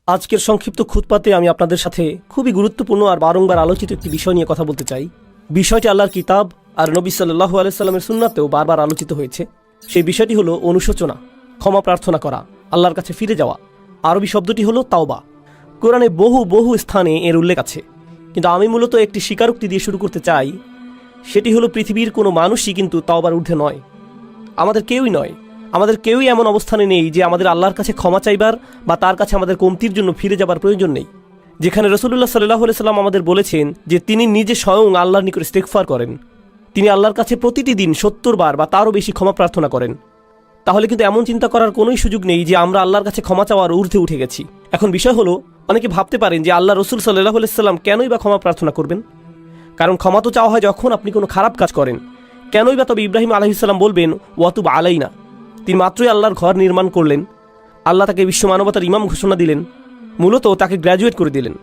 আজকের সংক্ষিপ্ত খুতপাতে আমি আপনাদের সাথে খুবই গুরুত্বপূর্ণ আর বারংবার আলোচিত একটি বিষয় নিয়ে কথা বলতে চাই। বিষয়টি আল্লাহর কিতাব আর নবী সাল্লাল্লাহু আলাইহি সাল্লামের সুন্নাতেও বারবার আলোচিত হয়েছে। সেই বিষয়টি হলো অনুশোচনা, ক্ষমা প্রার্থনা করা, আল্লাহর কাছে ফিরে যাওয়া। আরবি শব্দটি হলো তাওবা। কোরআনে বহু বহু স্থানে এর উল্লেখ আছে, কিন্তু আমি মূলত একটি স্বীকারোক্তি দিয়ে শুরু করতে চাই। সেটি হলো পৃথিবীর কোনো মানুষই কিন্তু তাওবার ঊর্ধ্বে নয়। আমাদের কেউই নয়, আমাদের কেউই এমন অবস্থানে নেই যে আমাদের আল্লাহর কাছে ক্ষমা চাইবার বা তার কাছে আমাদের কমতির জন্য ফিরে যাবার প্রয়োজন নেই। যেখানে রাসূলুল্লাহ সাল্লাল্লাহু আলাইহি সাল্লাম আমাদের বলেছেন যে তিনি নিজে স্বয়ং আল্লাহর নিকট ইস্তেগফার করেন, তিনি আল্লাহর কাছে প্রতিটি দিন ৭০ বার বা তারও বেশি ক্ষমা প্রার্থনা করেন। তাহলে কিন্তু এমন চিন্তা করার কোনোই সুযোগ নেই যে আমরা আল্লাহর কাছে ক্ষমা চাওয়ার ঊর্ধ্বে উঠে গেছি। এখন বিষয় হলো, অনেকে ভাবতে পারেন যে আল্লাহ রসুল সাল্লাল্লাহু আলাইহি সাল্লাম কেনই বা ক্ষমা প্রার্থনা করবেন? কারণ ক্ষমা তো চাওয়া হয় যখন আপনি কোনো খারাপ কাজ করেন। কেনই বা তবে ইব্রাহিম আলাইহিস সালাম বলবেন ওয়াতুব আলাইনা? তিনি মাত্রই আল্লাহর ঘর নির্মাণ করলেন, আল্লাহ তাকে বিশ্ব মানবতার ইমাম ঘোষণা দিলেন, মূলত তাকে গ্র্যাজুয়েট করে দিলেন,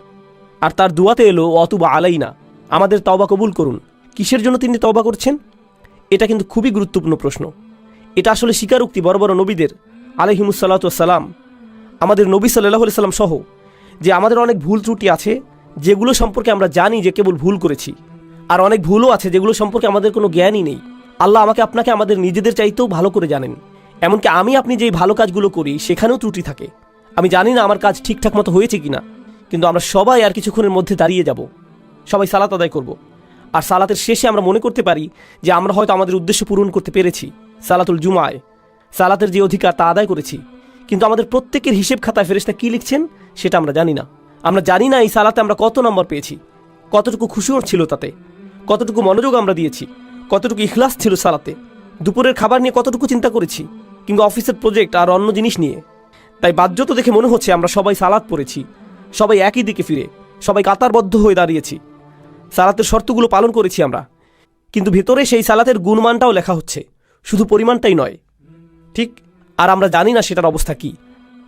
আর তার দুয়াতে এলো ওয়াতুব আলাইনা, আমাদের তওবা কবুল করুন। কিসের জন্য তিনি তওবা করছেন? এটা কিন্তু খুবই গুরুত্বপূর্ণ প্রশ্ন। এটা আসলে স্বীকারোক্তি বড় বড় নবীদের আলাইহিমুসসালাতু ওয়াসসালাম, আমাদের নবী সাল্লাল্লাহু আলাইহি সাল্লাম সহ, যে আমাদের অনেক ভুল ত্রুটি আছে যেগুলো সম্পর্কে আমরা জানি যে কেবল ভুল করেছি, আর অনেক ভুলও আছে যেগুলো সম্পর্কে আমাদের কোনো জ্ঞানই নেই। আল্লাহ আমাকে আপনাকে আমাদের নিজেদের চাইতেও ভালো করে জানেন। এমনকি আমি আপনি যেই ভালো কাজগুলো করি সেখানেও ত্রুটি থাকে। আমি জানি না আমার কাজ ঠিকঠাক মতো হয়েছে কিনা, কিন্তু আমরা সবাই আর কিছুক্ষণের মধ্যে দাঁড়িয়ে যাব, সবাই সালাত আদায় করব, আর সালাতের শেষে আমরা মনে করতে পারি যে আমরা হয়তো আমাদের উদ্দেশ্য পূরণ করতে পেরেছি, সালাতুল জুমায় সালাতের যে অধিকার তা আদায় করেছি। কিন্তু আমাদের প্রত্যেকের হিসেব খাতায় ফেরেশতা কী লিখছেন সেটা আমরা জানি না। আমরা জানি না এই সালাতে আমরা কত নম্বর পেয়েছি, কতটুকু খুশিও ছিল তাতে, কতটুকু মনোযোগ আমরা দিয়েছি, কতটুকু ইখলাস ছিল সালাতে, দুপুরের খাবার নিয়ে কতটুকু চিন্তা করেছি, কিংবা অফিসের প্রজেক্ট আর অন্য জিনিস নিয়ে। তাই বাহ্যত দেখে মনে হচ্ছে আমরা সবাই সালাত পড়েছি, সবাই একই দিকে ফিরে, সবাই কাতারবদ্ধ হয়ে দাঁড়িয়েছি, সালাতের শর্তগুলো পালন করেছি আমরা। কিন্তু ভেতরে সেই সালাতের গুণমানটাও লেখা হচ্ছে, শুধু পরিমাণটাই নয়, ঠিক? আর আমরা জানি না সেটার অবস্থা কী।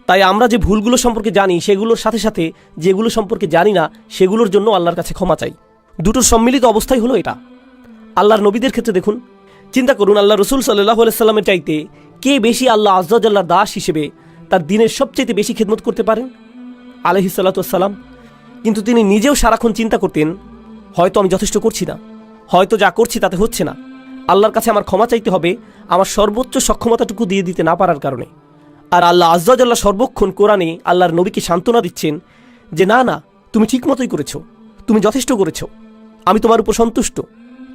তাই আমরা যে ভুলগুলো সম্পর্কে জানি সেগুলোর সাথে সাথে যেগুলো সম্পর্কে জানি না সেগুলোর জন্য আল্লাহর কাছে ক্ষমা চাই। দুটোর সম্মিলিত অবস্থাই হলো এটা। আল্লাহর নবীদের ক্ষেত্রে দেখুন, চিন্তা করুন, আল্লাহ রসুল সাল্লাল্লাহু আলাইহি সাল্লামের চাইতে কে বেশি আল্লাহ আয্যা ওয়া জাল্লার দাস হিসেবে তার দিনের সবচেয়ে বেশি খেদমত করতে পারেন? আলাইহিস সালাতু ওয়াস সালাম। কিন্তু তিনি নিজেও সারাক্ষণ চিন্তা করতেন, হয়তো আমি যথেষ্ট করছি না, হয়তো যা করছি তাতে হচ্ছে না, আল্লাহর কাছে আমার ক্ষমা চাইতে হবে আমার সর্বোচ্চ সক্ষমতাটুকু দিয়ে দিতে না পারার কারণে। আর আল্লাহ আয্যা ওয়া জাল্লা সর্বক্ষণ কোরআনে আল্লাহর নবীকে সান্ত্বনা দিচ্ছেন যে না না, তুমি ঠিক মতোই করেছো, তুমি যথেষ্ট করেছো, আমি তোমার উপর সন্তুষ্ট,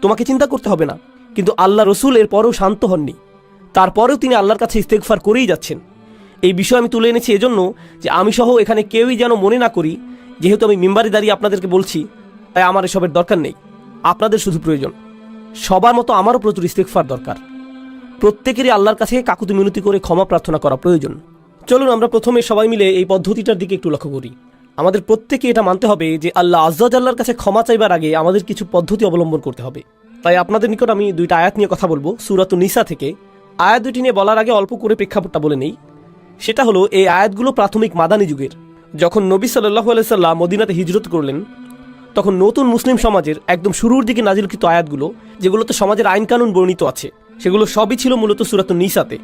তোমাকে চিন্তা করতে হবে না। কিন্তু আল্লাহ রসুল এর পরেও শান্ত হননি, তারপরেও তিনি আল্লাহর কাছে ইস্তেগফার করেই যাচ্ছেন। এই বিষয় আমি তুলে এনেছি এজন্য যে আমি সহ এখানে কেউই যেন মনে না করি যেহেতু আমি মিম্বারে দাঁড়িয়ে আপনাদেরকে বলছি তাই আমার এসবের দরকার নেই। আপনাদের শুধু প্রয়োজন, সবার মতো আমারও প্রচুর ইস্তেগফার দরকার। প্রত্যেকেরই আল্লাহর কাছে কাকুতি মিনতি করে ক্ষমা প্রার্থনা করা প্রয়োজন। চলুন আমরা প্রথমে সবাই মিলে এই পদ্ধতিটার দিকে একটু লক্ষ্য করি। আমাদের প্রত্যেকে এটা মানতে হবে যে আল্লাহ আয্যা ওয়া জাল্লার কাছে ক্ষমা চাইবার আগে আমাদের কিছু পদ্ধতি অবলম্বন করতে হবে। তাই আপনাদের নিকট আমি দুইটা আয়াত নিয়ে কথা বলবো সূরাতুন নিসা থেকে। আয়াত দুটি নিয়ে বলার আগে অল্প করে প্রেক্ষাপটটা বলে নেই। সেটা হলো, এই আয়াতগুলো প্রাথমিক মাদানী যুগের। যখন নবী সাল্লাল্লাহু আলাইহি সাল্লাম মদিনাতে হিজরত করলেন তখন নতুন মুসলিম সমাজের একদম শুরুর দিকে নাজিলকৃত আয়াতগুলো, যেগুলোতে সমাজের আইন কানুন বর্ণিত আছে, সেগুলো সবই ছিল মূলত সূরাতুন নিসাতে।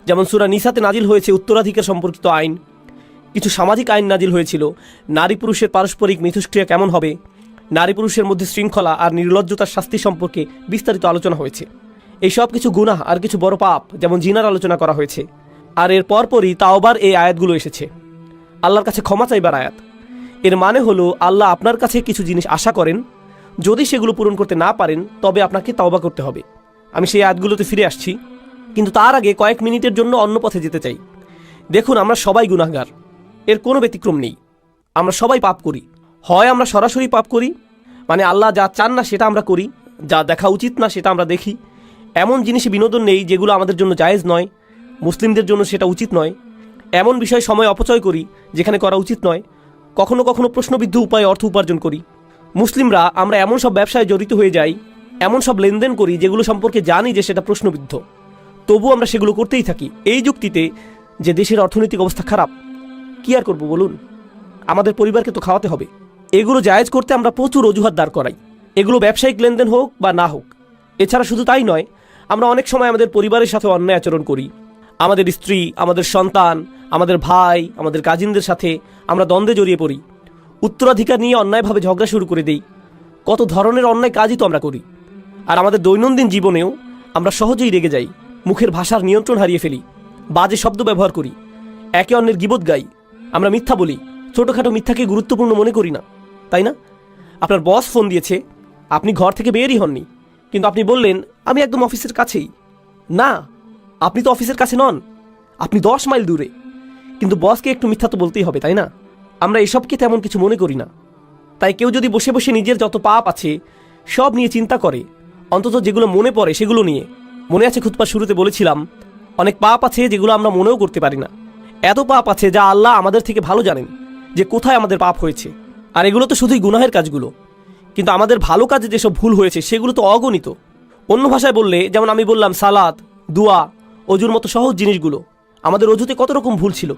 যেমন সূরা নিসাতে নাজিল হয়েছে উত্তরাধিকার সম্পর্কিত আইন, কিছু সামাজিক আইন নাজিল হয়েছিল, নারী পুরুষের পারস্পরিক মিথস্ক্রিয়া কেমন হবে, নারী পুরুষের মধ্যে শৃঙ্খলা আর নির্লজ্জতার শাস্তি সম্পর্কে বিস্তারিত আলোচনা হয়েছে। এই সব কিছু গুনাহ আর কিছু বড় পাপ যেমন জিনার আলোচনা করা হয়েছে। আর এর পরপরই তাওবার এই আয়াতগুলো এসেছে, আল্লাহর কাছে ক্ষমা চাইবার আয়াত। এর মানে হলো আল্লাহ আপনার কাছে কিছু জিনিস আশা করেন, যদি সেগুলো পূরণ করতে না পারেন তবে আপনাকে তাওবা করতে হবে। আমি সেই আয়াতগুলোতে ফিরে আসছি, কিন্তু তার আগে কয়েক মিনিটের জন্য অন্য পথে যেতে চাই। দেখুন, আমরা সবাই গুনাহগার, এর কোনো ব্যতিক্রম নেই। আমরা সবাই পাপ করি। হয় আমরা সরাসরি পাপ করি, মানে আল্লাহ যা চান না সেটা আমরা করি, যা দেখা উচিত না সেটা আমরা দেখি, এমন জিনিসে বিনোদন নেই যেগুলো আমাদের জন্য জায়েজ নয়, মুসলিমদের জন্য সেটা উচিত নয়, এমন বিষয়ে সময় অপচয় করি যেখানে করা উচিত নয়, কখনো কখনো প্রশ্নবিদ্ধ উপায়ে অর্থ উপার্জন করি। মুসলিমরা আমরা এমন সব ব্যবসায় জড়িত হয়ে যাই, এমন সব লেনদেন করি যেগুলো সম্পর্কে জানি যে সেটা প্রশ্নবিদ্ধ, তবু আমরা সেগুলো করতেই থাকি এই যুক্তিতে যে দেশের অর্থনৈতিক অবস্থা খারাপ। কি আর করবো বলুন, আমাদের পরিবারকে তো খাওয়াতে হবে। এগুলো জায়েজ করতে আমরা প্রচুর অজুহাত দাঁড় করাই, এগুলো ব্যবসায়িক লেনদেন হোক বা না হোক। এছাড়া শুধু তাই নয়, আমরা অনেক সময় আমাদের পরিবারের সাথে অন্যায় আচরণ করি, আমাদের স্ত্রী, আমাদের সন্তান, আমাদের ভাই, আমাদের কাজিনদের সাথে আমরা দ্বন্দ্বে জড়িয়ে পড়ি, উত্তরাধিকার নিয়ে অন্যায়ভাবে ঝগড়া শুরু করে দেই। কত ধরনের অন্যায় কাজই তো আমরা করি। আর আমাদের দৈনন্দিন জীবনেও আমরা সহজেই রেগে যাই, মুখের ভাষার নিয়ন্ত্রণ হারিয়ে ফেলি, বাজে শব্দ ব্যবহার করি, একে অন্যের গীবত গাই, আমরা মিথ্যা বলি, ছোটোখাটো মিথ্যাকে গুরুত্বপূর্ণ মনে করি না, তাই না? আপনার বস ফোন দিয়েছে, আপনি ঘর থেকে বেরই হননি, কিন্তু আপনি বললেন আমি একদম অফিসের কাছেই। না, আপনি তো অফিসের কাছে নন, আপনি 10 মাইল দূরে। কিন্তু বসকে একটু মিথ্যা তো বলতেই হবে, তাই না? আমরা এসবকে তেমন কিছু মনে করি না। তাই কেউ যদি বসে বসে নিজের যত পাপ আছে সব নিয়ে চিন্তা করে, অন্তত যেগুলো মনে পড়ে সেগুলো নিয়ে। মনে আছে খুতবার শুরুতে বলেছিলাম, অনেক পাপ আছে যেগুলো আমরা মনেও করতে পারি না। এত পাপ আছে যা আল্লাহ আমাদের থেকে ভালো জানেন যে কোথায় আমাদের পাপ হয়েছে। আর এগুলো তো শুধুই গুনাহের কাজগুলো, কিন্তু আমাদের ভালো কাজে যেসব ভুল হয়েছে সেগুলো তো অগণিত। অন্য ভাষায় বললে, যেমন আমি বললাম সালাত, দুয়া, অজুর মতো সহজ জিনিসগুলো, আমাদের অজুতে কত রকম ভুল ছিল,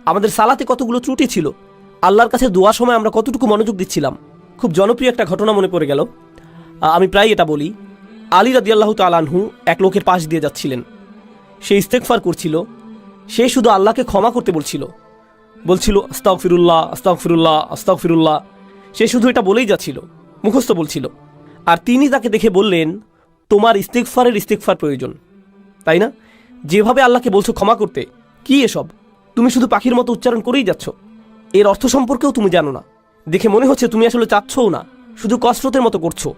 আমাদের সালাতে কতগুলো ত্রুটি ছিল, আল্লাহর কাছে দোয়ার সময় আমরা কতটুকু মনোযোগ দিচ্ছিলাম। খুব জনপ্রিয় একটা ঘটনা মনে পড়ে গেল, আমি প্রায় এটা বলি। আলী রাদিয়াল্লাহু তাআলা আনহু এক লোকের পাশ দিয়ে যাচ্ছিলেন, সে ইস্তেগফার করছিল, সে শুধু আল্লাহকে ক্ষমা করতে বলছিল আস্তাগফিরুল্লাহ আস্তাগফিরুল্লাহ আস্তাগফিরুল্লাহ। সে শুধু এটা বলেই যাচ্ছিল, মুখস্থ বলছিল। আর তিনি তাকে দেখে বললেন, তোমার ইস্তেগফার প্রয়োজন, তাই না? যেভাবে আল্লাহকে বলছো ক্ষমা করতে, কি এসব? তুমি শুধু পাখির মতো উচ্চারণ করেই যাচ্ছ, এর অর্থ সম্পর্কেও তুমি জানো না। দেখে মনে হচ্ছে তুমি আসলে চাচ্ছও না, শুধু কসরতের মতো করছো।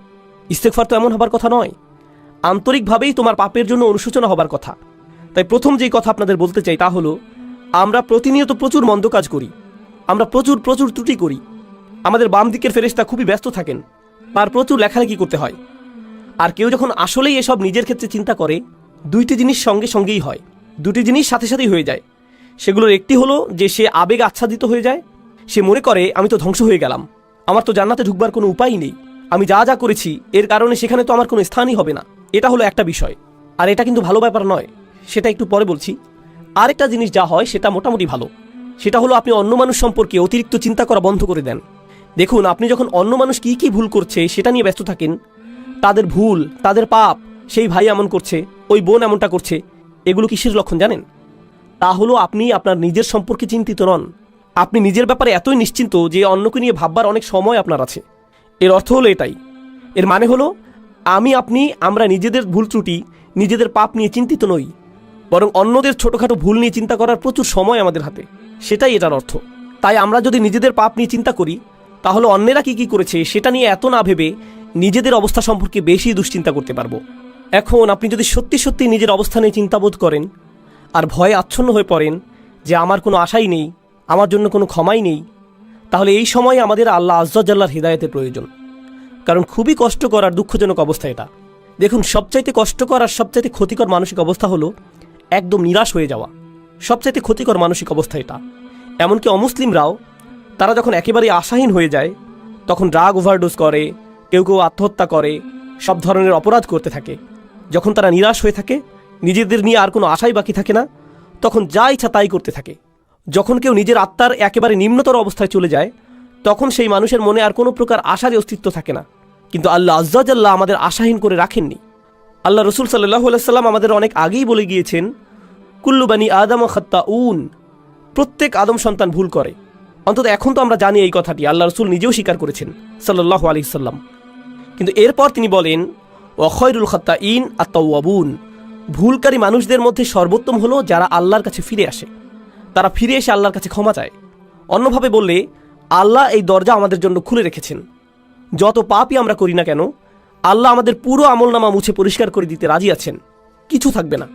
ইস্তেগফার তো এমন হবার কথা নয়, আন্তরিকভাবেই তোমার পাপের জন্য অনুশোচনা হবার কথা। তাই প্রথম যেই কথা আপনাদের বলতে চাই তা হলো, আমরা প্রতিনিয়ত প্রচুর মন্দ কাজ করি, আমরা প্রচুর ত্রুটি করি। আমাদের বাম দিকের ফেরেশতা খুবই ব্যস্ত থাকেন, আর প্রচুর লেখালেখি করতে হয়। আর কেউ যখন আসলেই এসব নিজের ক্ষেত্রে চিন্তা করে, দুইটি জিনিস সঙ্গেই হয়, দুটি জিনিস সাথে সাথেই হয়ে যায়। সেগুলোর একটি হলো যে সে আবেগ আচ্ছাদিত হয়ে যায়, সে মনে করে আমি তো ধ্বংস হয়ে গেলাম, আমার তো জান্নাতে ঢুকবার কোনো উপায়ই নেই, আমি যা যা করেছি এর কারণে সেখানে তো আমার কোনো স্থানই হবে না। এটা হলো একটা বিষয়, আর এটা কিন্তু ভালো ব্যাপার নয়, সেটা একটু পরে বলছি। আরেকটা জিনিস যা হয় সেটা মোটামুটি ভালো, সেটা হলো আপনি অন্য মানুষ সম্পর্কে অতিরিক্ত চিন্তা করা বন্ধ করে দেন। দেখুন, আপনি যখন অন্য মানুষ কী কী ভুল করছে সেটা নিয়ে ব্যস্ত থাকেন, তাদের ভুল, তাদের পাপ, সেই ভাই এমন করছে, ওই বোন এমনটা করছে, এগুলো কিসের লক্ষণ জানেন? তা হলো আপনি আপনার নিজের সম্পর্কে চিন্তিত নন। আপনি নিজের ব্যাপারে এতই নিশ্চিন্ত যে অন্যকে নিয়ে ভাববার অনেক সময় আপনার আছে। এর অর্থ হলো এটাই। এর মানে হলো আমরা নিজেদের ভুল ত্রুটি, নিজেদের পাপ নিয়ে চিন্তিত নই, বরং অন্যদের ছোটোখাটো ভুল নিয়ে চিন্তা করার প্রচুর সময় আমাদের হাতে, সেটাই এটার অর্থ। তাই আমরা যদি নিজেদের পাপ নিয়ে চিন্তা করি, তাহলে অন্যেরা কী করেছে সেটা নিয়ে এত না ভেবে নিজেদের অবস্থা সম্পর্কে বেশি দুশ্চিন্তা করতে পারবো। এখন আপনি যদি সত্যি সত্যি নিজের অবস্থানে চিন্তাবোধ করেন আর ভয়ে আচ্ছন্ন হয়ে পড়েন যে আমার কোনো আশাই নেই, আমার জন্য কোনো ক্ষমাই নেই, তাহলে এই সময় আমাদের আল্লাহ আজ্জা জাল্লার হৃদায়তের প্রয়োজন। কারণ খুবই কষ্টকর আর দুঃখজনক অবস্থা এটা। দেখুন, সবচাইতে কষ্টকর আর সবচাইতে ক্ষতিকর মানসিক অবস্থা হলো একদম নিরাশ হয়ে যাওয়া। সবচাইতে ক্ষতিকর মানসিক অবস্থা এটা। এমনকি অমুসলিমরাও, তারা যখন একেবারেই আশাহীন হয়ে যায়, তখন ড্রাগ ওভারডোজ করে, কেউ আত্মহত্যা করে, সব ধরনের অপরাধ করতে থাকে। যখন তারা নিরাশ হয়ে থাকে, নিজেদের নিয়ে আর কোনো আশাই বাকি থাকে না, তখন যা ইচ্ছা তাই করতে থাকে। যখন কেউ নিজের আত্মার একেবারে নিম্নতর অবস্থায় চলে যায়, তখন সেই মানুষের মনে আর কোনো প্রকার আশারই অস্তিত্ব থাকে না। কিন্তু আল্লাহ আজ্জা জাল্লাহ আমাদের আশাহীন করে রাখেননি। আল্লাহ রসুল সাল্লাল্লাহু আলাইহি সাল্লাম আমাদের অনেক আগেই বলে গিয়েছেন, কুল্লু বানি আদম খাত্তাউন, প্রত্যেক আদম সন্তান ভুল করে। অন্তত এখন তো আমরা জানি এই কথাটি, আল্লাহ রসুল নিজেও স্বীকার করেছেন সাল্লাল্লাহু আলাইহি সাল্লাম। কিন্তু এরপর তিনি বলেন, ওয়া খায়রুল খাত্তাইন আত-তাওয়াবুন, ভুলকারী মানুষদের মধ্যে সর্বোত্তম হলো যারা আল্লাহর কাছে ফিরে আসে, তারা ফিরে এসে আল্লাহর কাছে ক্ষমা চায়। অন্যভাবে বললে, আল্লাহ এই দরজা আমাদের জন্য খুলে রেখেছেন। যত পাপই আমরা করি না কেন, আল্লাহ আমাদের পুরো আমলনামা মুছে পরিষ্কার করে দিতে রাজি আছেন, কিছু থাকবে না।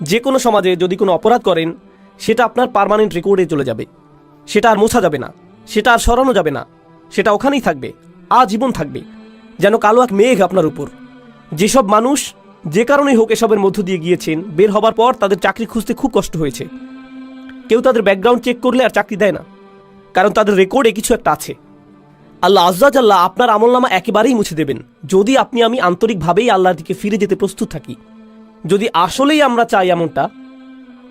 যে কোনো সমাজে যদি কোনো অপরাধ করেন, সেটা আপনার পার্মানেন্ট রেকর্ডে চলে যাবে, সেটা আর মোছা যাবে না, সেটা আর সরানো যাবে না, সেটা ওখানেই থাকবে, আজীবন থাকবে, যেন কালো এক মেঘ আপনার উপর। যেসব মানুষ যে কারণেই হোক এসবের মধ্য দিয়ে গিয়েছেন, বের হবার পর তাদের চাকরি খুঁজতে খুব কষ্ট হয়েছে। কেউ তাদের ব্যাকগ্রাউন্ড চেক করলে আর চাকরি দেয় না, কারণ তাদের রেকর্ডে কিছু একটা আছে। আল্লাহ আজ্জা জাল্লাহ আপনার আমলনামা একেবারেই মুছে দেবেন, যদি আমি আন্তরিকভাবেই আল্লাহর দিকে ফিরে যেতে প্রস্তুত থাকি। যদি আসলেই আমরা চাই এমনটা,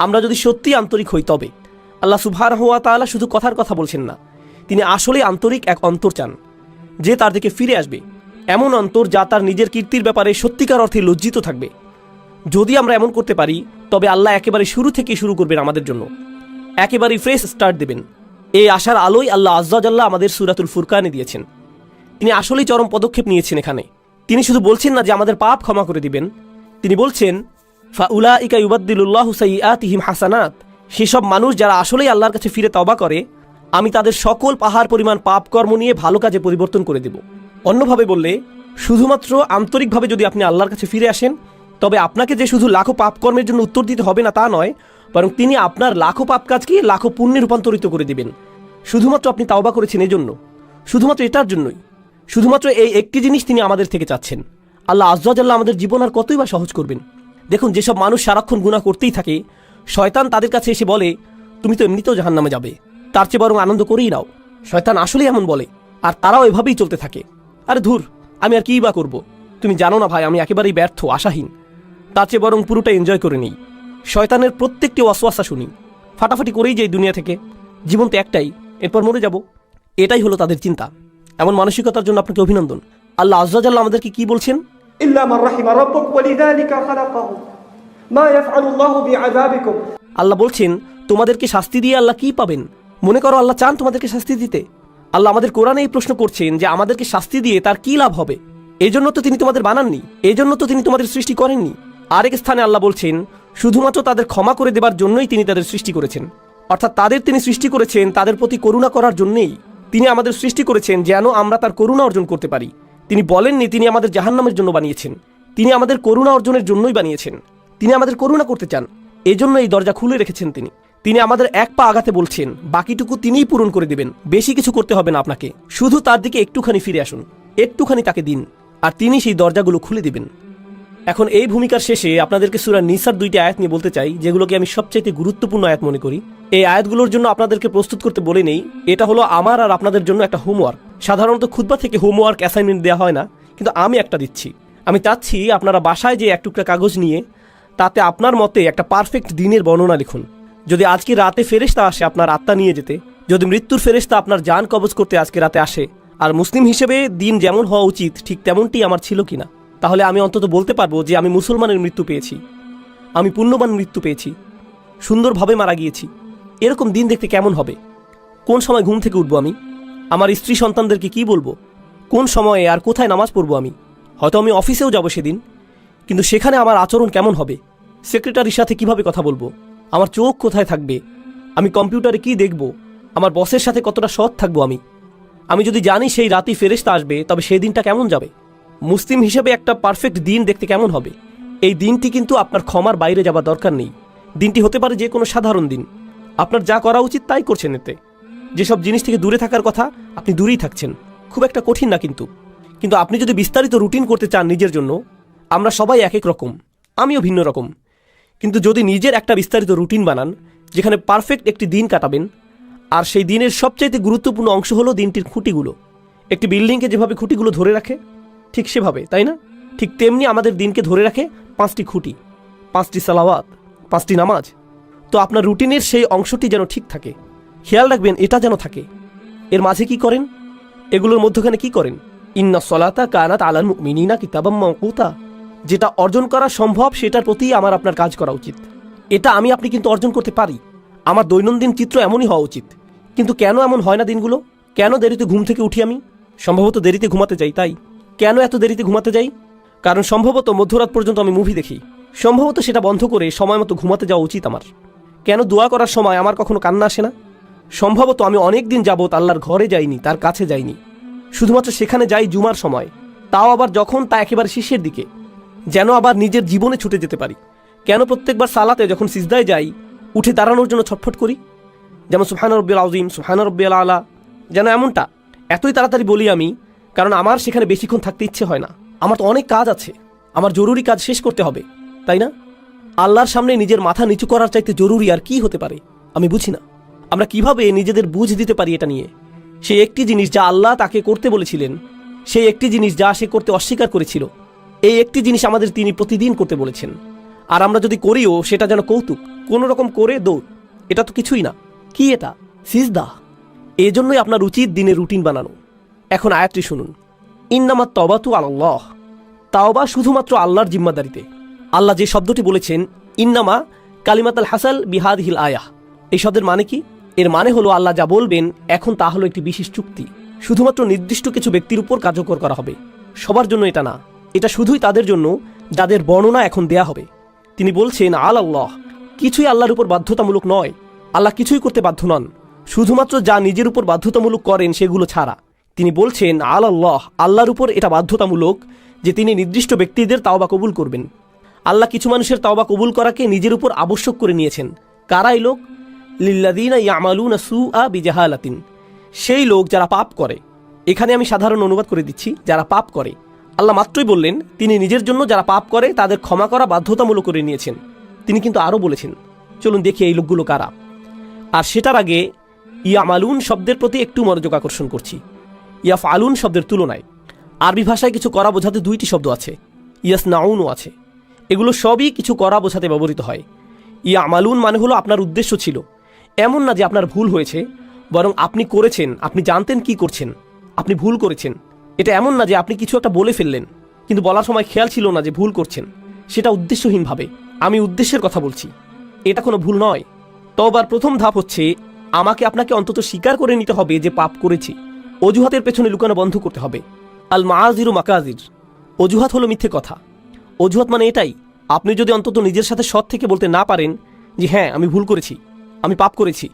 আমরা যদি সত্যিই আন্তরিক হই, তবে আল্লাহ সুবহানাহু ওয়া তাআলা শুধু কথার কথা বলছেন না, তিনি আসলেই আন্তরিক এক অন্তর চান, যে তার দিকে ফিরে আসবে। এমন অন্তর যা তার নিজের কীর্তির ব্যাপারে সত্যিকার অর্থে লজ্জিত থাকবে, যদি আমরা এমন করতে পারি তবে আল্লাহ একেবারে শুরু থেকে শুরু করবেন আমাদের জন্য, একেবারে ফ্রেশ স্টার্ট দেবেন। এই আশার আলোই আল্লাহ আজ্জা জাল্লাহ আমাদের সূরাতুল ফুরকানে দিয়েছেন। তিনি আসলেই চরম পদক্ষেপ নিয়েছেন এখানে। তিনি শুধু বলছেন না যে আমাদের পাপ ক্ষমা করে দিবেন, তিনি বলছেন ফাউলাইকা ইউবাদদিলুল্লাহু সাইয়্যাতিহিম হাসানাত, সেসব মানুষ যারা আসলেই আল্লাহর কাছে ফিরে তওবা করে আমি তাদের সকল পাহাড় পরিমাণ পাপ কর্ম নিয়ে ভালো কাজে পরিবর্তন করে দেব। অন্যভাবে বললে, শুধুমাত্র আন্তরিকভাবে যদি আপনি আল্লাহর কাছে ফিরে আসেন তবে আপনাকে যে শুধু লাখো পাপ কর্মের জন্য উত্তর দিতে হবে না তা নয়, বরং তিনি আপনার লাখো পাপ কাজকে লাখো পুণ্যে রূপান্তরিত করে দিবেন। শুধুমাত্র আপনি তাওবা করেছেন এজন্য, শুধুমাত্র এটার জন্যই, শুধুমাত্র এই একটি জিনিস তিনি আমাদের থেকে চাচ্ছেন। আল্লাহ আজ্জা জাল্লাহ আমাদের জীবন আর কতই বা সহজ করবেন। দেখুন, যেসব মানুষ সারাক্ষণ গুনাহ করতেই থাকে, শয়তান তাদের কাছে এসে বলে তুমি তো এমনিতেও জাহান্নামে যাবে, তার চেয়ে বরং আনন্দ করেই নাও। শয়তান আসলেই এমন বলে, আর তারাও এভাবেই চলতে থাকে। আরে ধুর, আমি আর কিই বা করব, তুমি জানো না ভাই আমি একেবারেই ব্যর্থ, আশাহীন, তার চেয়ে বরং পুরোটা এনজয় করে নিই। শয়তানের প্রত্যেকটি ওয়াসওয়াসা শুনি, ফাটাফাটি করেই যাই দুনিয়া থেকে, জীবন তো একটাই, এরপর মরে যাব, এটাই হলো তাদের চিন্তা। এমন মানসিকতার জন্য আপনাকে অভিনন্দন। আল্লাহ আজ্জা জাল্লাহ আমাদেরকে কি বলছেন? ইল্লা মান রাহিমা রাব্বুক ওয়ালিযালিকা খালাকাহু মা ইয়াফআলুল্লাহু বিআযাবিকুম। আল্লাহ বলছেন তোমাদেরকে শাস্তি দিয়ে আল্লাহ কি পাবেন? মনে করো আল্লাহ চান তোমাদেরকে শাস্তি দিতে? আল্লাহ আমাদের কোরআনে এই প্রশ্ন করছেন যে আমাদেরকে শাস্তি দিয়ে তার কি লাভ হবে? এজন্য তো তিনি তোমাদের বানাননি, এজন্য তো তিনি তোমাদের সৃষ্টি করেননি। আরেক স্থানে আল্লাহ বলছেন শুধুমাত্র তাদের ক্ষমা করে দেবার জন্যই তিনি তাদের সৃষ্টি করেছেন। অর্থাৎ তাদের তিনি সৃষ্টি করেছেন তাদের প্রতি করুণা করার জন্যই। তিনি আমাদের সৃষ্টি করেছেন যেন আমরা তার করুণা অর্জন করতে পারি। তিনি বলেননি তিনি আমাদের জাহান্নামের জন্য বানিয়েছেন, তিনি আমাদের করুণা অর্জনের জন্যই বানিয়েছেন। তিনি আমাদের করুণা করতে চান, এজন্য এই দরজা খুলে রেখেছেন তিনি। তিনি আমাদের এক পা আগাতে বলছেন, বাকিটুকু তিনিই পূরণ করে দেবেন। বেশি কিছু করতে হবে না আপনাকে, শুধু তার দিকে একটুখানি ফিরে আসুন, একটুখানি তাকে দিন, আর তিনি সেই দরজাগুলো খুলে দিবেন। এখন এই ভূমিকার শেষে আপনাদেরকে সূরা নিসার 2টি আয়াত নিয়ে বলতে চাই, যেগুলোকে আমি সবচাইতে গুরুত্বপূর্ণ আয়াত মনে করি। এই আয়াতগুলোর জন্য আপনাদেরকে প্রস্তুত করতে বলে নেই, এটা হলো আমার আর আপনাদের জন্য একটা হোমওয়ার্ক। সাধারণত খুতবা থেকে হোমওয়ার্ক অ্যাসাইনমেন্ট দেওয়া হয় না, কিন্তু আমি একটা দিচ্ছি। আমি চাচ্ছি আপনারা বাসায় যে এক টুকরা কাগজ নিয়ে তাতে আপনার মতে একটা পারফেক্ট দিনের বর্ণনা লিখুন। যদি আজকে রাতে ফেরেশতা আসে আপনার আত্মা নিয়ে যেতে, যদি মৃত্যুর ফেরেশতা আপনার জান কবজ করতে আজকে রাতে আসে, আর মুসলিম হিসেবে দিন যেমন হওয়া উচিত ঠিক তেমনটি আমার ছিল কিনা, তাহলে আমি অন্তত বলতে পারবো যে আমি মুসলমানের মৃত্যু পেয়েছি, আমি পুণ্যবান মৃত্যু পেয়েছি, সুন্দরভাবে মারা গিয়েছি। এরকম দিন দেখতে কেমন হবে? কোন সময় ঘুম থেকে উঠবো আমি? আমার স্ত্রী সন্তানদেরকে কি বলবো? কোন সময়ে আর কোথায় নামাজ পড়বো আমি? হয়তো আমি অফিসেও যাব সেদিন, কিন্তু সেখানে আমার আচরণ কেমন হবে? সেক্রেটারির সাথে কিভাবে কথা বলবো? আমার চোখ কোথায় থাকবে? আমি কম্পিউটারে কি দেখব? আমার বসের সাথে কতটা সৎ থাকবো আমি যদি জানি সেই রাতেই ফেরেশতা আসবে, তবে সেই দিনটা কেমন যাবে? মুসলিম হিসেবে একটা পারফেক্ট দিন দেখতে কেমন হবে? এই দিনটি কিন্তু আপনার ক্ষমার বাইরে যাবার দরকার নেই। দিনটি হতে পারে যে কোনো সাধারণ দিন, আপনার যা করা উচিত তাই করছেন। এতে যেসব জিনিস থেকে দূরে থাকার কথা আপনি দূরেই থাকছেন, খুব একটা কঠিন না। কিন্তু আপনি যদি বিস্তারিত রুটিন করতে চান নিজের জন্য, আমরা সবাই এক এক রকম, আমিও ভিন্ন রকম, কিন্তু যদি নিজের একটা বিস্তারিত রুটিন বানান যেখানে পারফেক্ট একটি দিন কাটাবেন, আর সেই দিনের সবচাইতে গুরুত্বপূর্ণ অংশ হলো দিনটির খুঁটিগুলো। একটি বিল্ডিংকে যেভাবে খুঁটিগুলো ধরে রাখে ঠিক সেভাবে, তাই না? ঠিক তেমনি আমাদের দিনকে ধরে রাখে 5টি খুঁটি, 5টি সালাওয়াত, 5টি নামাজ। তো আপনার রুটিনের সেই অংশটি যেন ঠিক থাকে, খেয়াল রাখবেন এটা যেন থাকে। এর মাঝে কি করেন? এগুলোর মধ্যখানে কি করেন? ইন্না সলাতা কানাত আলাল মুমিনিনা কিতাবাম মাওকুতা। যেটা অর্জন করা সম্ভব সেটার প্রতি আমার আপনার কাজ করা উচিত। এটা আমি আপনি কিন্তু অর্জন করতে পারি। আমার দৈনন্দিন চিত্র এমনই হওয়া উচিত। কিন্তু কেন এমন হয় না দিনগুলো? কেন দেরিতে ঘুম থেকে উঠি আমি? সম্ভবত দেরিতে ঘুমাতে যাই, তাই। কেন এত দেরিতে ঘুমাতে যাই? কারণ সম্ভবত মধ্যরাত পর্যন্ত আমি মুভি দেখি। সম্ভবত সেটা বন্ধ করে সময় মতো ঘুমাতে যাওয়া উচিত আমার। কেন দোয়া করার সময় আমার কখনো কান্না আসে না? সম্ভবত আমি অনেক দিন যাবৎ আল্লাহর ঘরে যাইনি, তার কাছে যাইনি। শুধুমাত্র সেখানে যাই জুমার সময়, তাও আবার যখন তা একেবারে শেষের দিকে, যেন আবার নিজের জীবনে ছুটে যেতে পারি। কেন প্রত্যেকবার সালাতে যখন সিজদায় যাই উঠে দাঁড়ানোর জন্য ছটফট করি? যেমন সুবহান রব্বিল আযীম, সুবহান রব্বিল আলা, যেন এমনটা এতই তাড়াতাড়ি বলি আমি, কারণ আমার সেখানে বেশিক্ষণ থাকতে ইচ্ছে হয় না। আমার তো অনেক কাজ আছে, আমার জরুরি কাজ শেষ করতে হবে, তাই না? আল্লাহর সামনে নিজের মাথা নিচু করার চাইতে জরুরি আর কি হতে পারে? আমি বুঝি না আমরা কিভাবে নিজেদের বুঝ দিতে পারি এটা নিয়ে। সেই একটি জিনিস যা আল্লাহ তাকে করতে বলেছিলেন, সেই একটি জিনিস যা সে করতে অস্বীকার করেছিল, এই একটি জিনিস আমাদের তিনি প্রতিদিন করতে বলেছেন। আর আমরা যদি করিও সেটা যেন কৌতুক, কোনো রকম করে দৌড়, এটা তো কিছুই না। কি এটা? সিজদা। এজন্যই আপনার উচিত দিনের রুটিন বানানো। এখন আয়াতটি শুনুন, ইন্নামাত তাওবাতু আলাল্লাহ। তাওবা শুধুমাত্র আল্লাহর জিম্মাদারিতে। আল্লাহ যে শব্দটি বলেছেন ইন্নামা কালিমাতাল হাসাল বিহাদিহিল আয়াহ, এই শব্দের মানে কি? এর মানে হলো আল্লাহ যা বলবেন এখন তা হলো একটি বিশেষ চুক্তি, শুধুমাত্র নির্দিষ্ট কিছু ব্যক্তির উপর কার্যকর করা হবে, সবার জন্য এটা না। এটা শুধুই তাদের জন্য যাদের বর্ণনা এখন দেয়া হবে। তিনি বলছেন আল্লাহ, কিছুই আল্লাহর উপর বাধ্যতামূলক নয়, আল্লাহ কিছুই করতে বাধ্য নন, শুধুমাত্র যা নিজের উপর বাধ্যতামূলক করেন সেগুলো ছাড়া। তিনি বলছেন আল্লাহ, আল্লাহর উপর এটা বাধ্যতামূলক যে তিনি নির্দিষ্ট ব্যক্তিদের তাওবা কবুল করবেন। আল্লাহ কিছু মানুষের তাওবা কবুল করাকে নিজের উপর আবশ্যক করে নিয়েছেন। কারাই লোক? লিল্লাযীনা ইয়ামালুনা সুআ বিজাহালাতিন, সেই লোক যারা পাপ করে। এখানে আমি সাধারণ অনুবাদ করে দিচ্ছি, যারা পাপ করে। আল্লাহ মাত্রই বললেন তিনি নিজের জন্য যারা পাপ করে তাদের ক্ষমা করা বাধ্যতামূলক করে নিয়েছেন। তিনি কিন্তু আরও বলেছেন, চলুন দেখি এই লোকগুলো কারা। আর সেটার আগে ইয়ামালুন শব্দের প্রতি একটু মনোযোগ আকর্ষণ করছি। ইয়াফআলুন শব্দের তুলনায় আরবি ভাষায় কিছু করা বোঝাতে দুইটি শব্দ আছে, ইয়াসনাউনও আছে। এগুলো সবই কিছু করা বোঝাতে ব্যবহৃত হয়। ইয়ামালুন মানে হলো আপনার উদ্দেশ্য ছিল, এমন না যে আপনার ভুল হয়েছে, বরং আপনি করেছেন, আপনি জানতেন কি করছেন, আপনি ভুল করেছেন। এটা এমন না যে আপনি কিছু একটা বলে ফেললেন কিন্তু বলার সময় খেয়াল ছিল না যে ভুল করছেন, সেটা উদ্দেশ্যহীনভাবে। আমি উদ্দেশ্যের কথা বলছি, এটা কোনো ভুল নয়। তওবার প্রথম ধাপ হচ্ছে আমাকে আপনাকে অন্তত স্বীকার করে নিতে হবে যে পাপ করেছি। অজুহাতের পেছনে লুকানো বন্ধ করতে হবে। আল মাআজিরু মাকাজির, অজুহাত হলো মিথ্যে কথা। অজুহাত মানে এটাই, আপনি যদি অন্তত নিজের সাথে সৎ থেকে বলতে না পারেন যে হ্যাঁ আমি ভুল করেছি, আমি পাপ করেছি,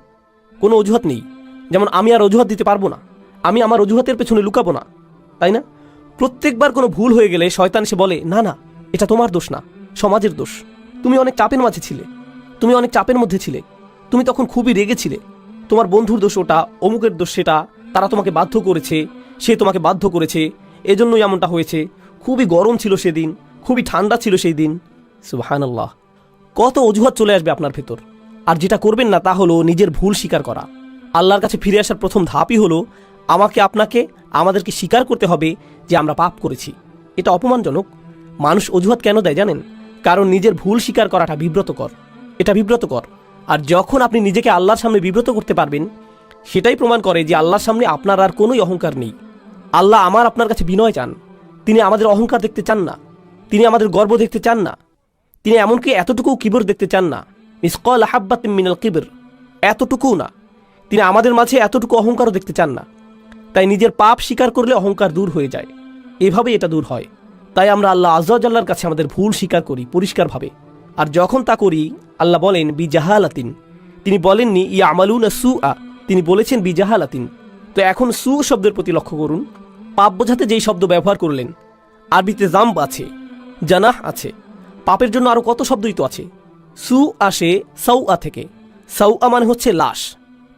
কোনো অজুহাত নেই। যেমন আমি আর অজুহাত দিতে পারবো না, আমি আমার অজুহাতের পেছনে লুকাবো না, তাই না? প্রত্যেকবার কোনো ভুল হয়ে গেলে শয়তান এসে বলে না না এটা তোমার দোষ না, সমাজের দোষ, তুমি অনেক চাপের মাঝে ছিলে, তুমি অনেক চাপের মধ্যে ছিলে, তুমি তখন খুবই রেগেছিলে, তোমার বন্ধুর দোষ ওটা, অমুকের দোষ সেটা, তারা তোমাকে বাধ্য করেছে, সে তোমাকে বাধ্য করেছে, এজন্যই এমনটা হয়েছে, খুবই গরম ছিল সেদিন, খুবই ঠান্ডা ছিল সেই দিন। সুবহানাল্লাহ, কত অজুহাত চলে আসবে আপনার ভেতর। আর যেটা করবেন না তা হলো নিজের ভুল স্বীকার করা। আল্লাহর কাছে ফিরে আসার প্রথম ধাপই হলো আমাকে আপনাকে আমাদেরকে স্বীকার করতে হবে যে আমরা পাপ করেছি। এটা অপমানজনক। মানুষ অজুহাত কেন দেয় জানেন? কারণ নিজের ভুল স্বীকার করাটা বিব্রতকর, এটা বিব্রতকর। আর যখন আপনি নিজেকে আল্লাহর সামনে বিব্রত করতে পারবেন, সেটাই প্রমাণ করে যে আল্লাহর সামনে আপনার আর কোনোই অহংকার নেই। আল্লাহ আমার আপনার কাছে বিনয় চান, তিনি আমাদের অহংকার দেখতে চান না, তিনি আমাদের গর্ব দেখতে চান না, তিনি এমনকি এতটুকু কিবর দেখতে চান না, মিসকাল হাব্বাতিন মিনাল কিবর, এতটুকুও না। তিনি আমাদের মাঝে এতটুকু অহংকারও দেখতে চান না। তাই নিজের পাপ স্বীকার করলে অহংকার দূর হয়ে যায়, এভাবেই এটা দূর হয়। তাই আমরা আল্লাহ আযজা ওয়া জাল্লার কাছে আমাদের ভুল স্বীকার করি পরিষ্কারভাবে। আর যখন তা করি আল্লাহ বলেন বিজাহালাতিন, তিনি বলেননি ইয়ামালুনা সুআ, তিনি বলেছেন বিজাহালাতিন। তো এখন সু শব্দের প্রতি লক্ষ্য করুন। পাপ বোঝাতে যেই শব্দ ব্যবহার করলেন, আরবিতে জাম্ব আছে, জানাহ আছে, পাপের জন্য আরও কত শব্দই তো আছে। সু আসে সাউআ থেকে। সাউআ মানে হচ্ছে লাশ।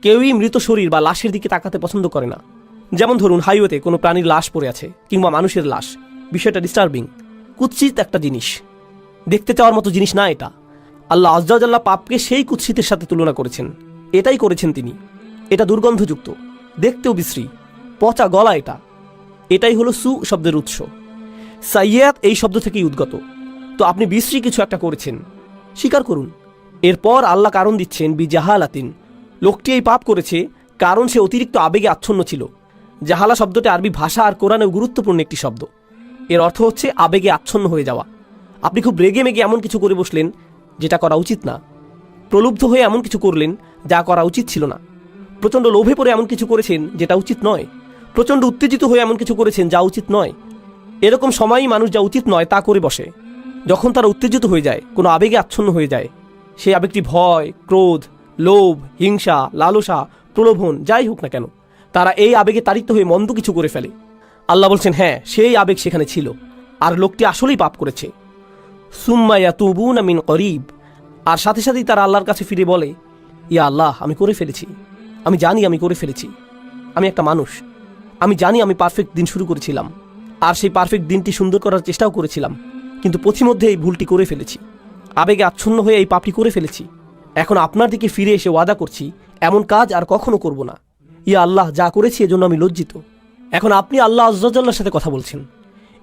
কেউই মৃত শরীর বা লাশের দিকে তাকাতে পছন্দ করে না। যেমন ধরুন হাইওয়েতে কোনো প্রাণীর লাশ পড়ে আছে কিংবা মানুষের লাশ, বিষয়টা ডিস্টার্বিং, কুৎসিত একটা জিনিস, দেখতে চাওয়ার মতো জিনিস না এটা। আল্লাহ আযজা ওয়া জাল্লা পাপকে সেই কুৎসিতের সাথে তুলনা করেছেন, এটাই করেছেন তিনি। এটা দুর্গন্ধযুক্ত, দেখতেও বিশ্রী, পচা গলা, এটাই হলো সু শব্দের উৎস। সাইয়াত এই শব্দ থেকেই উদ্গত। তো আপনি বিশ্রী কিছু একটা করেছেন, স্বীকার করুন। এরপর আল্লাহ কারণ দিচ্ছেন বিজাহালাতিন, লোকটি এই পাপ করেছে কারণ সে অতিরিক্ত আবেগে আচ্ছন্ন ছিল। জাহালা শব্দটি আরবি ভাষা আর কোরআনেও গুরুত্বপূর্ণ একটি শব্দ। এর অর্থ হচ্ছে আবেগে আচ্ছন্ন হয়ে যাওয়া। আপনি খুব রেগে মেগে এমন কিছু করে বসলেন যেটা করা উচিত না, প্রলুব্ধ হয়ে এমন কিছু করলেন যা করা উচিত ছিল না, প্রচণ্ড লোভে পড়ে এমন কিছু করেছেন যেটা উচিত নয়, প্রচণ্ড উত্তেজিত হয়ে এমন কিছু করেছেন যা উচিত নয়। এরকম সময়ই মানুষ যা উচিত নয় তা করে বসে। যখন তারা উত্তেজিত হয়ে যায়, কোনো আবেগে আচ্ছন্ন হয়ে যায়, সেই আবেগটি ভয়, ক্রোধ, লোভ, হিংসা, লালসা, প্রলোভন যাই হোক না কেন, তারা এই আবেগে তাড়িত হয়ে মন্দ কিছু করে ফেলে। আল্লাহ বলছেন হ্যাঁ সেই আবেগ সেখানে ছিল, আর লোকটি আসলেই পাপ করেছে। সুম্মা ইয়াতুবুনা মিন করিব, আর সাথে সাথেই তারা আল্লাহর কাছে ফিরে বলে ইয়া আল্লাহ আমি করে ফেলেছি, আমি জানি আমি করে ফেলেছি, আমি একটা মানুষ, আমি জানি আমি পারফেক্ট দিন শুরু করেছিলাম, আর সেই পারফেক্ট দিনটি সুন্দর করার চেষ্টাও করেছিলাম, কিন্তু পথিমধ্যে এই ভুলটি করে ফেলেছি, আবেগে আচ্ছন্ন হয়ে এই পাপটি করে ফেলেছি। এখন আপনার দিকে ফিরে এসে ওয়াদা করছি এমন কাজ আর কখনো করব না। ইয়া আল্লাহ যা করেছি এজন্য আমি লজ্জিত। এখন আপনি আল্লাহ আযজা ওয়া জাল্লার সাথে কথা বলছেন।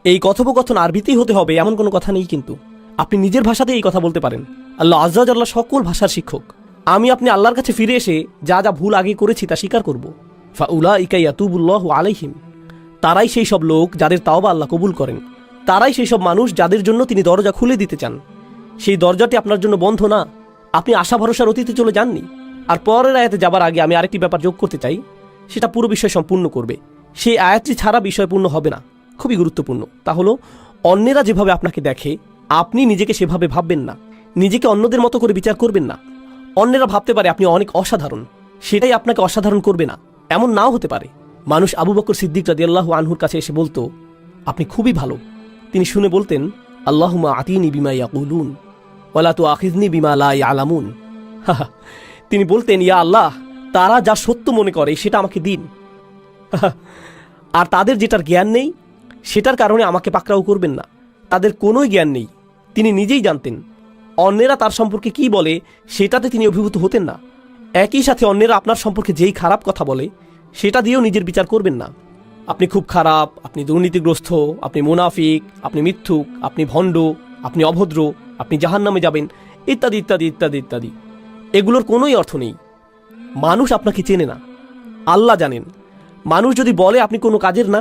এই কথোপকথন আরবিতেই হতে হবে এমন কোনো কথা নেই, কিন্তু আপনি নিজের ভাষাতে এই কথা বলতে পারেন। আল্লাহ আযজা ওয়া জাল্লা সকল ভাষার শিক্ষক। আপনি আল্লাহর কাছে ফিরে এসে যা যা ভুল আগে করেছি তা স্বীকার করব। ফাউলাইকা ইয়াতুবুল্লাহু আলাইহিম, তারাই সেই সব লোক যাদের তাওবা আল্লাহ কবুল করেন, তারাই সেই সব মানুষ যাদের জন্য তিনি দরজা খুলে দিতে চান, সেই দরজাটি আপনার জন্য বন্ধ না। আপনি আশা ভরসার অতীতে চলে যাননি। আর পরের আয়াতে যাবার আগে আমি আরেকটি ব্যাপার যোগ করতে চাই, সেটা পুরো বিষয় সম্পূর্ণ করবে। সেই আয়াতটি ছাড়া বিষয় পূর্ণ হবে না। খুবই গুরুত্বপূর্ণ। তা হলো, অন্যেরা যেভাবে আপনাকে দেখে আপনি নিজেকে সেভাবে ভাববেন না, নিজেকে অন্যদের মতো করে বিচার করবেন না। অন্যেরা ভাবতে পারে আপনি অনেক অসাধারণ, সেটাই আপনাকে অসাধারণ করবে না, এমন নাও হতে পারে। মানুষ আবু বকর সিদ্দিক রাদিয়াল্লাহু আনহুর কাছে এসে বলতো, আপনি খুবই ভালো। তিনি শুনে বলতেন, আল্লাহুম্মা আতিনি বিমা ইয়াকুলুন ওয়ালা তুআখিযনি বিমা লা ইয়ালামুন। তিনি বলতেন, ইয়া আল্লাহ, তারা যা সত্য মনে করে সেটা আমাকে দিন, আর তাদের যেটার জ্ঞান নেই সেটার কারণে আমাকে পাকড়াও করবেন না। তাদের কোনোই জ্ঞান নেই, তিনি নিজেই জানতেন। অন্যেরা তার সম্পর্কে কি বলে সেটাতে তিনি অভিভূত হতেন না। একই সাথে অন্যেরা আপনার সম্পর্কে যেই খারাপ কথা বলে সেটা দিয়েও নিজের বিচার করবেন না। আপনি খুব খারাপ, আপনি দুর্নীতিগ্রস্ত, আপনি মুনাফিক, আপনি মিথ্যুক, আপনি ভণ্ড, আপনি অভদ্র, আপনি জাহান্নামে যাবেন, ইত্যাদি ইত্যাদি ইত্যাদি ইত্যাদি। এগুলোর কোনোই অর্থ নেই। মানুষ আপনাকে চেনে না, আল্লাহ জানেন। মানুষ যদি বলে আপনি কোনো কাজের না,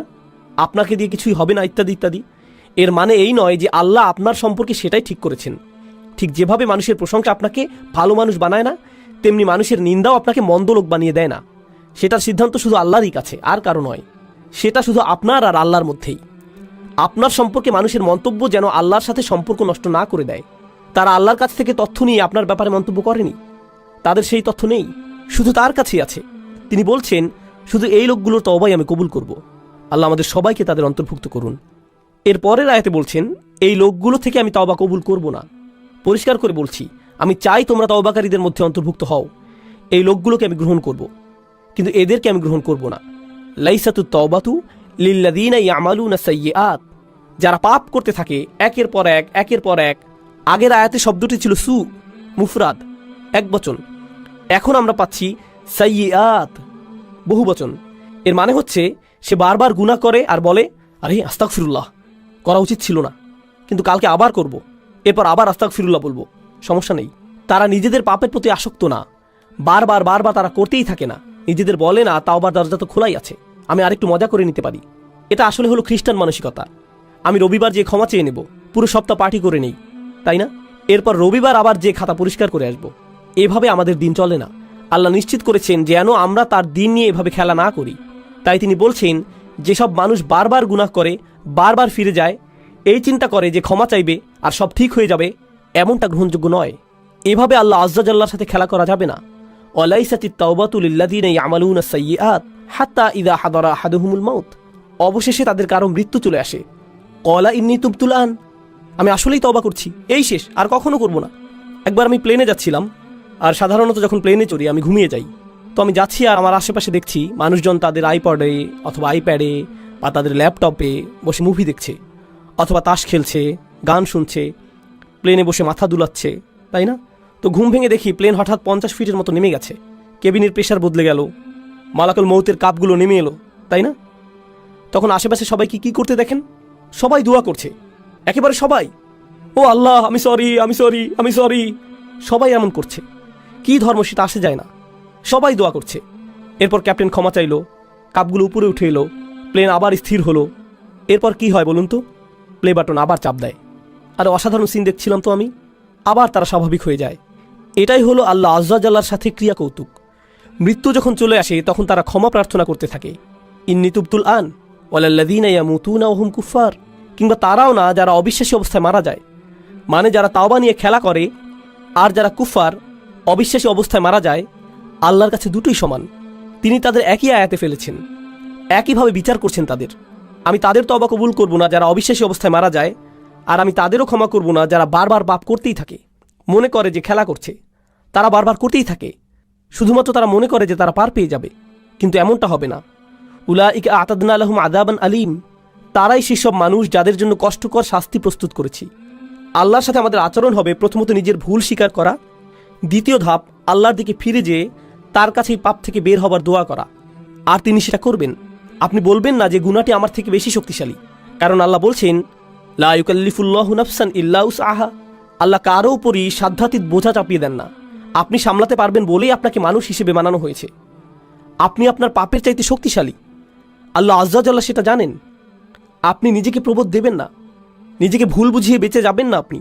আপনাকে দিয়ে কিছুই হবে না, ইত্যাদি ইত্যাদি, এর মানে এই নয় যে আল্লাহ আপনার সম্পর্কে সেটাই ঠিক করেছেন। ঠিক যেভাবে মানুষের প্রশংসা আপনাকে ভালো মানুষ বানায় না, তেমনি মানুষের নিন্দাও আপনাকে মন্দ লোক বানিয়ে দেয় না। সেটার সিদ্ধান্ত শুধু আল্লাহরই কাছে, আর কারো নয়। সেটা শুধু আপনার আর আল্লাহর মধ্যেই। আপনার সম্পর্কে মানুষের মন্তব্য যেন আল্লাহর সাথে সম্পর্ক নষ্ট না করে দেয়। তারা আল্লাহর কাছ থেকে তথ্য নিয়ে আপনার ব্যাপারে মন্তব্য করেনি, তাদের সেই তথ্য নেই, শুধু তার কাছেই আছে। তিনি বলছেন, শুধু এই লোকগুলোর তওবাই আমি কবুল করব। আল্লাহ আমাদের সবাইকে তাদের অন্তর্ভুক্ত করুন। এর পরের আয়াতে বলছেন, এই লোকগুলো থেকে আমি তওবা কবুল করব না। পরিষ্কার করে বলছি, আমি চাই তোমরা তওবাকারীদের মধ্যে অন্তর্ভুক্ত হও। এই লোকগুলোকে আমি গ্রহণ করব, কিন্তু এদেরকে আমি গ্রহণ করব না। লাইসাতুত তাওবাতু লিল্লাযীনা ইয়ামালুনা সাইয়্যাত, যারা পাপ করতে থাকে একের পর এক একের পর এক। আগের আয়াতে শব্দটি ছিল সু, মুফরাদ, এক বচন। এখন আমরা পাচ্ছি সাইয়্যাত, বহু বচন। এর মানে হচ্ছে সে বারবার গুনাহ করে আর বলে, আরে আস্তাগফিরুল্লাহ, করা উচিত ছিল না, কিন্তু কালকে আবার করব, এরপর আবার আস্তাগফিরুল্লাহ বলবো, সমস্যা নেই। তারা নিজেদের পাপের প্রতি আসক্ত না, বারবার বারবার তারা করতেই থাকে না। নিজেদের বলে না তাওবার দরজা তো খোলাই আছে, আমি আরেকটু মজা করে নিতে পারি। এটা আসলে হলো খ্রিস্টান মানসিকতা। আমি রবিবার যে ক্ষমা চেয়ে নেব, পুরো সপ্তাহ পার্টি করে নেই, তাই না? এরপর রবিবার আবার যে খাতা পরিষ্কার করে আসবো। এভাবে আমাদের দিন চলে না। আল্লাহ নিশ্চিত করেছেন যেন আমরা তার দিন নিয়ে এভাবে খেলা না করি। তাই তিনি বলছেন, যেসব মানুষ বারবার গুনাহ করে, বারবার ফিরে যায়, এই চিন্তা করে যে ক্ষমা চাইবে আর সব ঠিক হয়ে যাবে, এমনটা গ্রহণযোগ্য নয়। এভাবে আল্লাহ আজ্জা জাল্লার সাথে খেলা করা যাবে না। ওয়ালাইসাতিত তাওবাতু লিল্লাযীনা ইয়ামালুনা সাইয়্যাত হাত্তা ইযা হাদারা আহাদুহুমুল মাউত, অবশেষে তাদের কারো মৃত্যু চলে আসে। ক্বালা ইন্নী তুবতুল আন, আমি আসলেই তওবা করছি, এই শেষ, আর কখনো করব না। একবার আমি প্লেনে যাচ্ছিলাম, আর সাধারণত যখন প্লেনে চড়ি আমি ঘুমিয়ে যাই। তো আমি যাচ্ছি আর আমার আশেপাশে দেখছি মানুষজন তাদের আইপডে অথবা আইপ্যাডে বা তাদের ল্যাপটপে বসে মুভি দেখছে, অথবা তাস খেলছে, গান শুনছে, প্লেনে বসে মাথা দুলাচ্ছে, তাই না? তো ঘুম ভেঙে দেখি প্লেন হঠাৎ 50 ফিটের মতো নেমে গেছে, কেবিনের প্রেশার বদলে গেল, মালাকুল মৌতের কাপগুলো নেমে এলো, তাই না? তখন আশেপাশে সবাই কি করতে দেখেন? সবাই দোয়া করছে, একেবারে সবাই। ও আল্লাহ, আমি সরি, আমি সরি, আমি সরি। সবাই এমন করছে। কি ধর্ম সেটা আসে যায় না, সবাই দোয়া করছে। এরপর ক্যাপ্টেন ক্ষমা চাইলো, কাপগুলো উপরে উঠে এলো, প্লেন আবার স্থির হলো। এরপর কি হয় বলুন তো? প্লে বাটন আবার চাপ দেয়। আর অসাধারণ সিন দেখছিলাম তো আমি। আবার তারা স্বাভাবিক হয়ে যায়। এটাই হলো আল্লাহ আজ্জা জাল্লার সাথে ক্রিয়া কৌতুক। মৃত্যু যখন চলে আসে তখন তারা ক্ষমা প্রার্থনা করতে থাকে, ইন্নী তুবতুল আন ওয়ালাল্লাযীনা ইয়ামুতুনা ওয়া হুম কুফার। কিংবা তারাও না যারা অবিশ্বাসী অবস্থায় মারা যায়, মানে যারা তাওবা নিয়ে খেলা করে আর যারা কুফার অবিশ্বাসী অবস্থায় মারা যায়, আল্লাহর কাছে দুটোই সমান। তিনি তাদের একই আয়াতে ফেলেছেন, একইভাবে বিচার করছেন তাদের। আমি তাদের তওবা কবুল করব না যারা অবিশ্বাসী অবস্থায় মারা যায়, আর আমি তাদেরও ক্ষমা করব না যারা বারবার পাপ করতেই থাকে, মনে করে যে খেলা করছে। তারা বারবার করতেই থাকে, শুধুমাত্র তারা মনে করে যে তারা পার পেয়ে যাবে, কিন্তু এমনটা হবে না। উলাইকা আতাদনা লাহুম আযাবান আলীম, তারাই সেসব মানুষ যাদের জন্য কষ্টকর শাস্তি প্রস্তুত করেছি। আল্লাহর সাথে আমাদের আচরণ হবে প্রথমত নিজের ভুল স্বীকার করা, দ্বিতীয় ধাপ আল্লাহর দিকে ফিরে যেয়ে তার কাছেই পাপ থেকে বের হবার দোয়া করা, আর তিনি সেটা করবেন। আপনি বলবেন না যে গুনাহটি আমার থেকে বেশি শক্তিশালী, কারণ আল্লাহ বলছেন লা ইউকাল্লিফুল্লাহু নাফসান ইল্লা উসআহা। আল্লাহ কারো উপরই সাধ্যাতীত বোঝা চাপিয়ে দেন না। আপনি সামলাতে পারবেন বলেই আপনাকে মানুষ হিসেবে বানানো হয়েছে। আপনি আপনার পাপের চাইতে শক্তিশালী, আল্লাহ আজ্জা জাল্লা সেটা জানেন। আপনি নিজেকে প্রবোধ দেবেন না, নিজেকে ভুল বুঝিয়ে বেঁচে যাবেন না আপনি।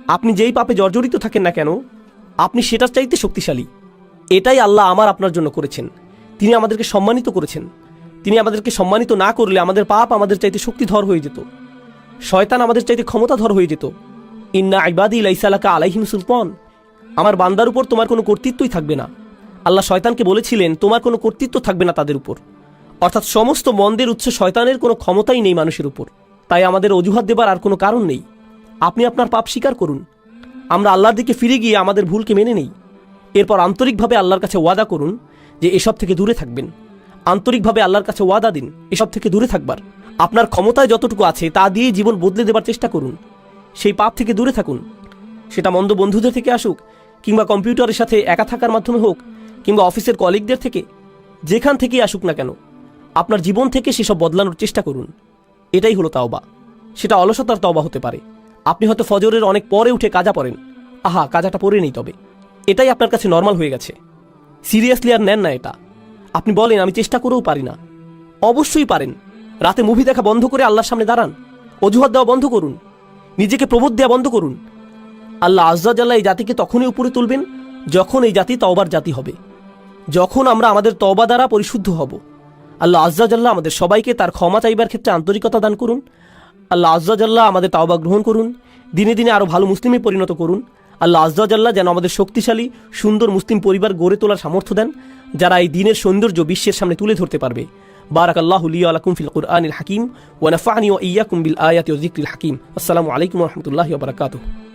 আপনি যেই পাপে জর্জরিত থাকেন না কেন, আপনি সেটার চাইতে শক্তিশালী। এটাই আল্লাহ আমার আপনার জন্য করেছেন। তিনি আমাদেরকে সম্মানিত করেছেন। তিনি আমাদেরকে সম্মানিত না করলে আমাদের পাপ আমাদের চাইতে শক্তিধর হয়ে যেত, শয়তান আমাদের চাইতে ক্ষমতাধর হয়ে যেত। ইন্না ইবাদি লাইসা লাকা আলাইহিম সুলতান, আমার বান্দার উপর তোমার কোনো কর্তৃত্বই থাকবে না। আল্লাহ শয়তানকে বলেছিলেন তোমার কোনো কর্তৃত্ব থাকবে না তাদের উপর। অর্থাৎ সমস্ত মন্দের উৎস শয়তানের কোনো ক্ষমতাই নেই মানুষের উপর। তাই আমাদের অজুহাত দেবার আর কোনো কারণ নেই। আপনি আপনার পাপ স্বীকার করুন, আমরা আল্লাহর দিকে ফিরে গিয়ে আমাদের ভুলকে মেনে নেই। এরপর আন্তরিকভাবে আল্লাহর কাছে ওয়াদা করুন যে এসব থেকে দূরে থাকবেন। আন্তরিকভাবে আল্লাহর কাছে ওয়াদা দিন এসব থেকে দূরে থাকবার। আপনার ক্ষমতায় যতটুকু আছে তা দিয়ে জীবন বদলে দেবার চেষ্টা করুন। সেই পাপ থেকে দূরে থাকুন, সেটা মন্দ বন্ধুদের থেকে আসুক, কিংবা কম্পিউটারের সাথে একা থাকার মাধ্যমে হোক, কিংবা অফিসের কলিগদের থেকে, যেখান থেকেই আসুক না কেন আপনার জীবন থেকে সেসব বদলানোর চেষ্টা করুন। এটাই হলো তাওবা। সেটা অলসতার তওবা হতে পারে। আপনি হয়তো ফজরের অনেক পরে উঠে কাজা পড়েন, আহা কাজাটা পরে নেই, তবে এটাই আপনার কাছে নর্মাল হয়ে গেছে। সিরিয়াসলি আর নেন না এটা। আপনি বলেন আমি চেষ্টা করেও পারি না। অবশ্যই পারেন। রাতে মুভি দেখা বন্ধ করে আল্লাহর সামনে দাঁড়ান, অজুহাত দেওয়া বন্ধ করুন, নিজেকে প্রবোধ দেওয়া বন্ধ করুন। আল্লাহ আজ্জা জাল্লাহ এই জাতিকে তখনই উপরে তুলবেন যখন এই জাতি তওবার জাতি হবে, যখন আমরা আমাদের তওবা দ্বারা পরিশুদ্ধ হব। আল্লাহ আজ্জা জাল্লাহ আমাদের সবাইকে তার ক্ষমা চাইবার ক্ষেত্রে আন্তরিকতা দান করুন। আল্লাহ আজ্জা জাল্লাহ আমাদের তওবা গ্রহণ করুন, দিনে দিনে আরও ভালো মুসলিমে পরিণত করুন। আল্লাহ আজ্জা জাল্লাহ যেন আমাদের শক্তিশালী সুন্দর মুসলিম পরিবার গড়ে তোলার সামর্থ্য দেন, যারা এই দিনের সৌন্দর্য বিশ্বের সামনে তুলে ধরতে পারবে। বারাকাল্লাহু লি ওয়া লাকুম ফিল কুরআনিল হাকিম ওয়া নাফা'নি ওয়া ইয়্যাকুম বিল আয়াতি ওয়া যিকরিল হাকিম। আসসালামু আলাইকুম ওয়া রাহমাতুল্লাহি ওয়া বারাকাতুহু।